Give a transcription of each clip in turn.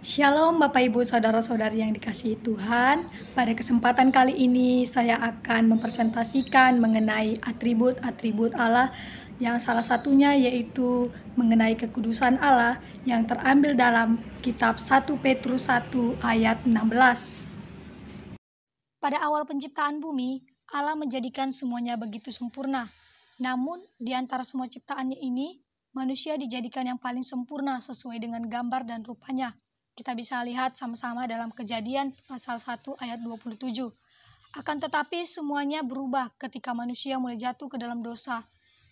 Shalom Bapak Ibu Saudara-saudari yang dikasihi Tuhan. Pada kesempatan kali ini saya akan mempresentasikan mengenai atribut-atribut Allah yang salah satunya yaitu mengenai kekudusan Allah yang terambil dalam kitab 1 Petrus 1 ayat 16. Pada awal penciptaan bumi, Allah menjadikan semuanya begitu sempurna. Namun di antara semua ciptaannya ini, manusia dijadikan yang paling sempurna sesuai dengan gambar dan rupanya. Kita bisa lihat sama-sama dalam Kejadian pasal 1 ayat 27. Akan tetapi semuanya berubah ketika manusia mulai jatuh ke dalam dosa.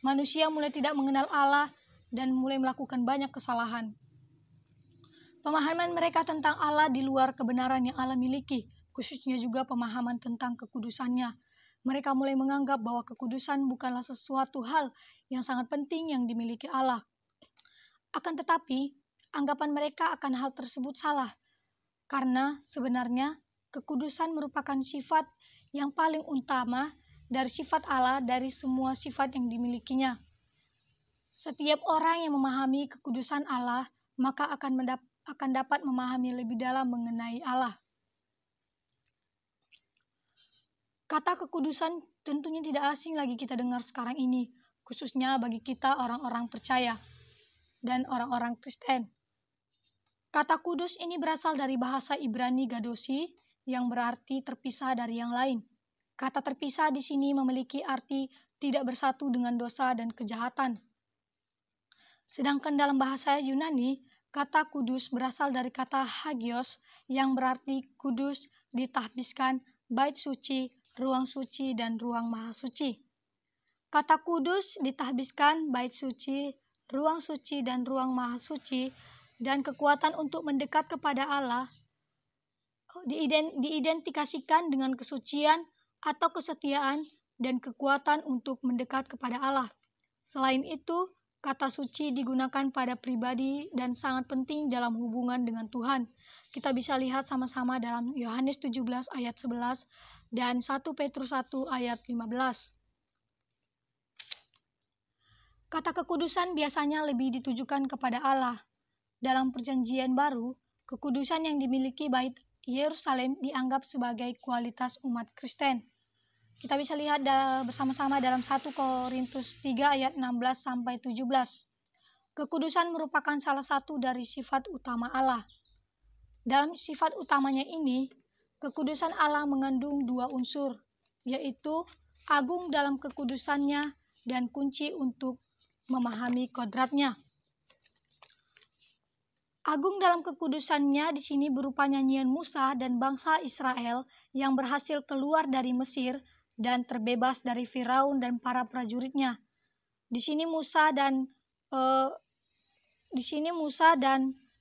Manusia mulai tidak mengenal Allah dan mulai melakukan banyak kesalahan. Pemahaman mereka tentang Allah di luar kebenaran yang Allah miliki, khususnya juga pemahaman tentang kekudusannya. Mereka mulai menganggap bahwa kekudusan bukanlah sesuatu hal yang sangat penting yang dimiliki Allah. Akan tetapi, anggapan mereka akan hal tersebut salah, karena sebenarnya kekudusan merupakan sifat yang paling utama dari sifat Allah dari semua sifat yang dimilikinya. Setiap orang yang memahami kekudusan Allah, maka akan dapat memahami lebih dalam mengenai Allah. Kata kekudusan tentunya tidak asing lagi kita dengar sekarang ini, khususnya bagi kita orang-orang percaya dan orang-orang Kristen. Kata kudus ini berasal dari bahasa Ibrani Gadosi yang berarti terpisah dari yang lain. Kata terpisah di sini memiliki arti tidak bersatu dengan dosa dan kejahatan. Sedangkan dalam bahasa Yunani, kata kudus berasal dari kata hagios yang berarti kudus, ditahbiskan, bait suci, ruang suci, dan ruang maha suci. Kata kudus, ditahbiskan, bait suci, ruang suci, dan ruang maha suci dan kekuatan untuk mendekat kepada Allah diidentifikasikan dengan kesucian atau kesetiaan dan kekuatan untuk mendekat kepada Allah. Selain itu, kata suci digunakan pada pribadi dan sangat penting dalam hubungan dengan Tuhan. Kita bisa lihat sama-sama dalam Yohanes 17 ayat 11 dan 1 Petrus 1 ayat 15. Kata kekudusan biasanya lebih ditujukan kepada Allah. Dalam Perjanjian Baru, kekudusan yang dimiliki Bait Yerusalem dianggap sebagai kualitas umat Kristen. Kita bisa lihat bersama-sama dalam 1 Korintus 3 ayat 16-17. Kekudusan merupakan salah satu dari sifat utama Allah. Dalam sifat utamanya ini, kekudusan Allah mengandung dua unsur, yaitu agung dalam kekudusannya dan kunci untuk memahami kodratnya. Agung dalam kekudusannya di sini berupa nyanyian Musa dan bangsa Israel yang berhasil keluar dari Mesir dan terbebas dari Firaun dan para prajuritnya. Di sini Musa dan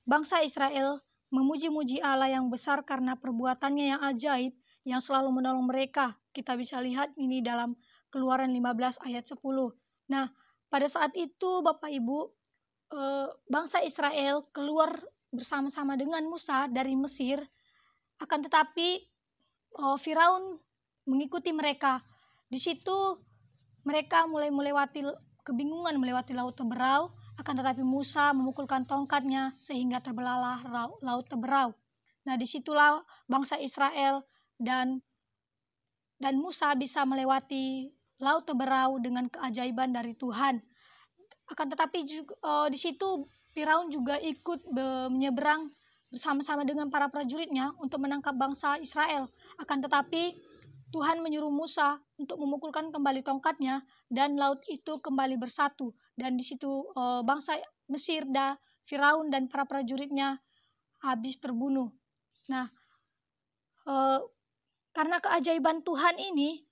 bangsa Israel memuji-muji Allah yang besar karena perbuatannya yang ajaib yang selalu menolong mereka. Kita bisa lihat ini dalam Keluaran 15 ayat 10. Nah, pada saat itu Bapak Ibu, bangsa Israel keluar bersama-sama dengan Musa dari Mesir, akan tetapi Firaun mengikuti mereka. Di situ mereka mulai kebingungan melewati Laut Teberau, akan tetapi Musa memukulkan tongkatnya sehingga terbelahlah Laut Teberau. Nah, disitulah bangsa Israel dan Musa bisa melewati Laut Teberau dengan keajaiban dari Tuhan. Akan tetapi di situ Firaun juga ikut menyeberang bersama-sama dengan para prajuritnya untuk menangkap bangsa Israel. Akan tetapi Tuhan menyuruh Musa untuk memukulkan kembali tongkatnya dan laut itu kembali bersatu. Dan di situ bangsa Mesir dan Firaun dan para prajuritnya habis terbunuh. Nah, karena keajaiban Tuhan ini,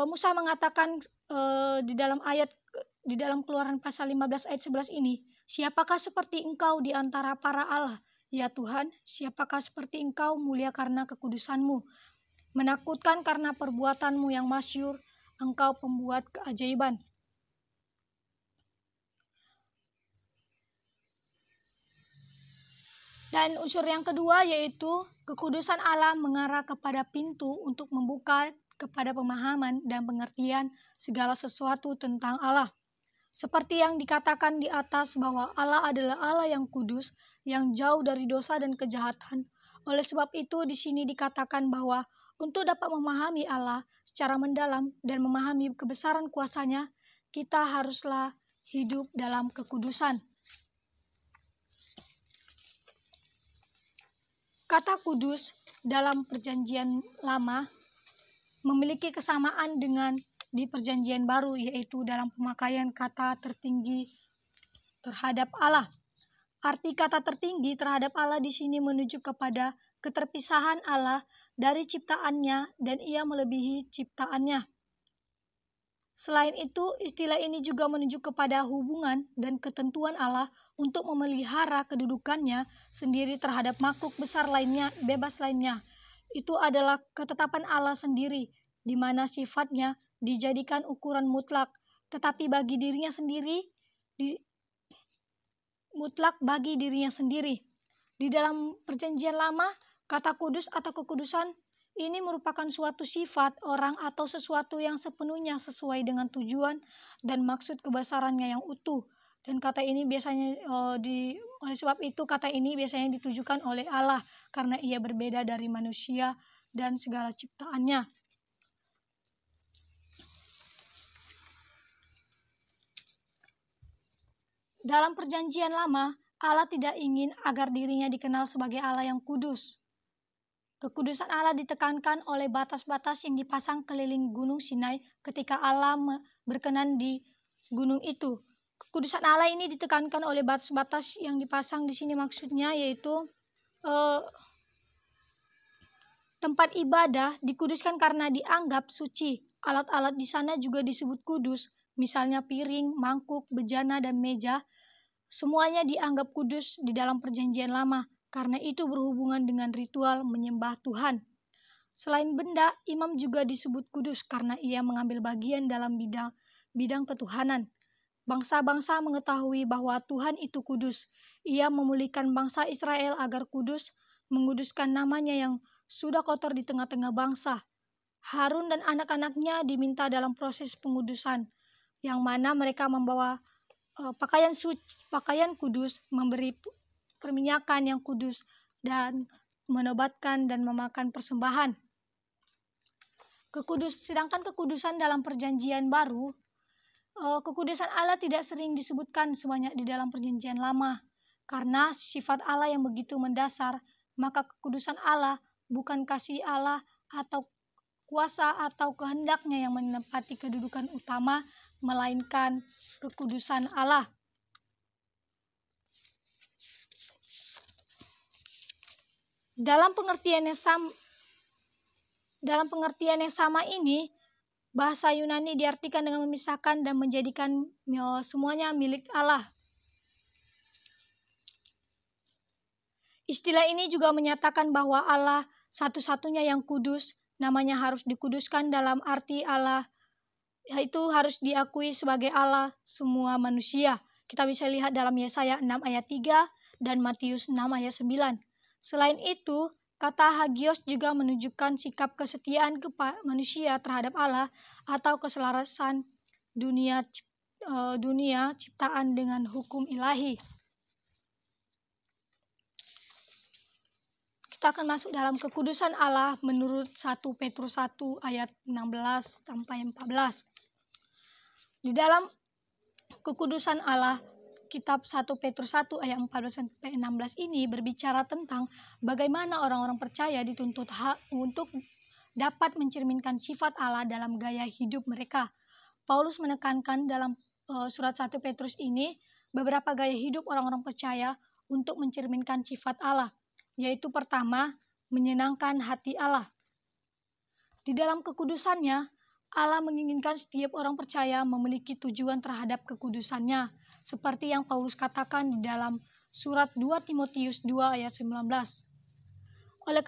Musa mengatakan di dalam Keluaran pasal 15 ayat 11 ini, siapakah seperti engkau di antara para Allah? Ya Tuhan, siapakah seperti engkau mulia karena kekudusanmu? Menakutkan karena perbuatanmu yang masyhur, engkau pembuat keajaiban. Dan unsur yang kedua yaitu kekudusan Allah mengarah kepada pintu untuk membuka kepada pemahaman dan pengertian segala sesuatu tentang Allah. Seperti yang dikatakan di atas bahwa Allah adalah Allah yang kudus, yang jauh dari dosa dan kejahatan. Oleh sebab itu di sini dikatakan bahwa untuk dapat memahami Allah secara mendalam dan memahami kebesaran kuasa-Nya, kita haruslah hidup dalam kekudusan. Kata kudus dalam Perjanjian Lama memiliki kesamaan dengan di Perjanjian Baru, yaitu dalam pemakaian kata tertinggi terhadap Allah. Arti kata tertinggi terhadap Allah di sini menuju kepada keterpisahan Allah dari ciptaannya dan Ia melebihi ciptaannya. Selain itu, istilah ini juga menunjuk kepada hubungan dan ketentuan Allah untuk memelihara kedudukannya sendiri terhadap makhluk besar lainnya, bebas lainnya. Itu adalah ketetapan Allah sendiri, di mana sifatnya dijadikan ukuran mutlak, tetapi bagi dirinya sendiri, mutlak bagi dirinya sendiri. Di dalam Perjanjian Lama, kata kudus atau kekudusan ini merupakan suatu sifat orang atau sesuatu yang sepenuhnya sesuai dengan tujuan dan maksud kebesarannya yang utuh. Dan kata ini biasanya oleh sebab itu kata ini biasanya ditujukan oleh Allah karena Ia berbeda dari manusia dan segala ciptaannya. Dalam Perjanjian Lama, Allah tidak ingin agar dirinya dikenal sebagai Allah yang kudus. Kekudusan Allah ditekankan oleh batas-batas yang dipasang keliling Gunung Sinai ketika Allah berkenan di gunung itu. Kekudusan Allah ini ditekankan oleh batas-batas yang dipasang di sini maksudnya yaitu tempat ibadah dikuduskan karena dianggap suci. Alat-alat di sana juga disebut kudus, misalnya piring, mangkuk, bejana, dan meja. Semuanya dianggap kudus di dalam Perjanjian Lama, karena itu berhubungan dengan ritual menyembah Tuhan. Selain benda, imam juga disebut kudus karena ia mengambil bagian dalam bidang ketuhanan. Bangsa-bangsa mengetahui bahwa Tuhan itu kudus. Ia memulihkan bangsa Israel agar kudus, menguduskan namanya yang sudah kotor di tengah-tengah bangsa. Harun dan anak-anaknya diminta dalam proses pengudusan, yang mana mereka membawa pakaian kudus, memberi perminyakan yang kudus, dan menobatkan dan memakan persembahan. Sedangkan kekudusan dalam Perjanjian Baru, kekudusan Allah tidak sering disebutkan sebanyak di dalam Perjanjian Lama, karena sifat Allah yang begitu mendasar, maka kekudusan Allah bukan kasih Allah atau kuasa atau kehendaknya yang menempati kedudukan utama, melainkan kekudusan Allah. Dalam pengertian yang sama ini, bahasa Yunani diartikan dengan memisahkan dan menjadikan semuanya milik Allah. Istilah ini juga menyatakan bahwa Allah satu-satunya yang kudus, namanya harus dikuduskan dalam arti Allah, yaitu harus diakui sebagai Allah semua manusia. Kita bisa lihat dalam Yesaya 6 ayat 3 dan Matius 6 ayat 9. Selain itu, kata hagios juga menunjukkan sikap kesetiaan manusia terhadap Allah atau keselarasan dunia ciptaan dengan hukum ilahi. Kita akan masuk dalam kekudusan Allah menurut 1 Petrus 1 ayat 16 sampai 14. Di dalam kekudusan Allah, kitab 1 Petrus 1 ayat 14 sampai 16 ini berbicara tentang bagaimana orang-orang percaya dituntut untuk dapat mencerminkan sifat Allah dalam gaya hidup mereka. Paulus menekankan dalam surat 1 Petrus ini beberapa gaya hidup orang-orang percaya untuk mencerminkan sifat Allah, yaitu pertama, menyenangkan hati Allah. Di dalam kekudusannya, Allah menginginkan setiap orang percaya memiliki tujuan terhadap kekudusannya, seperti yang Paulus katakan di dalam surat 2 Timotius 2 ayat 19. Oleh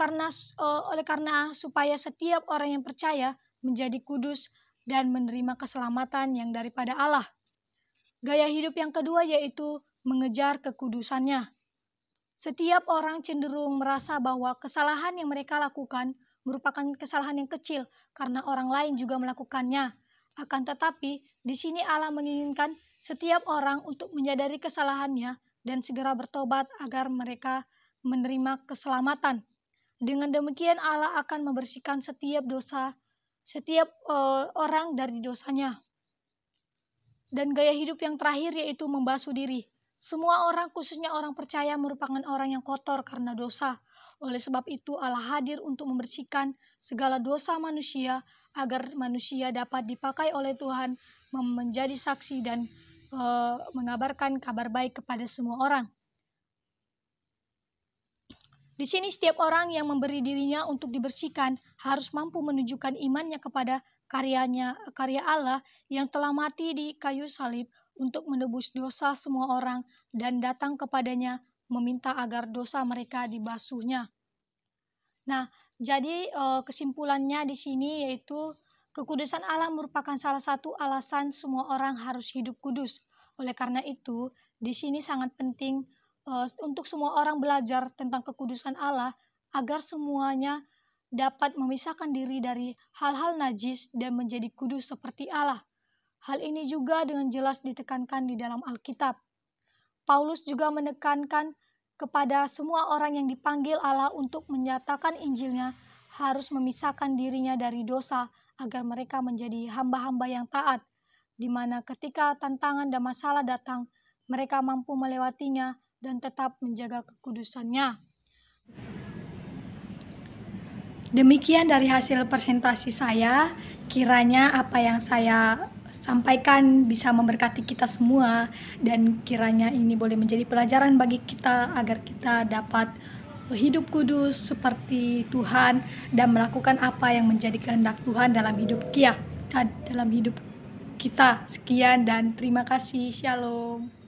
karena supaya setiap orang yang percaya menjadi kudus dan menerima keselamatan yang daripada Allah. Gaya hidup yang kedua yaitu mengejar kekudusannya. Setiap orang cenderung merasa bahwa kesalahan yang mereka lakukan merupakan kesalahan yang kecil karena orang lain juga melakukannya. Akan tetapi, di sini Allah menginginkan setiap orang untuk menyadari kesalahannya dan segera bertobat agar mereka menerima keselamatan. Dengan demikian Allah akan membersihkan setiap orang dari dosanya. Dan gaya hidup yang terakhir yaitu membasuh diri. Semua orang, khususnya orang percaya, merupakan orang yang kotor karena dosa. Oleh sebab itu Allah hadir untuk membersihkan segala dosa manusia agar manusia dapat dipakai oleh Tuhan menjadi saksi dan mengabarkan kabar baik kepada semua orang. Di sini setiap orang yang memberi dirinya untuk dibersihkan harus mampu menunjukkan imannya kepada karya Allah yang telah mati di kayu salib untuk menebus dosa semua orang dan datang kepadanya meminta agar dosa mereka dibasuhnya. Nah, jadi kesimpulannya di sini yaitu kekudusan Allah merupakan salah satu alasan semua orang harus hidup kudus. Oleh karena itu, di sini sangat penting untuk semua orang belajar tentang kekudusan Allah agar semuanya dapat memisahkan diri dari hal-hal najis dan menjadi kudus seperti Allah. Hal ini juga dengan jelas ditekankan di dalam Alkitab. Paulus juga menekankan kepada semua orang yang dipanggil Allah untuk menyatakan Injilnya harus memisahkan dirinya dari dosa agar mereka menjadi hamba-hamba yang taat, di mana ketika tantangan dan masalah datang, mereka mampu melewatinya dan tetap menjaga kekudusannya. Demikian dari hasil presentasi saya, kiranya apa yang saya sampaikan bisa memberkati kita semua dan kiranya ini boleh menjadi pelajaran bagi kita agar kita dapat hidup kudus seperti Tuhan dan melakukan apa yang menjadi kehendak Tuhan dalam hidup kita. Sekian dan terima kasih. Shalom.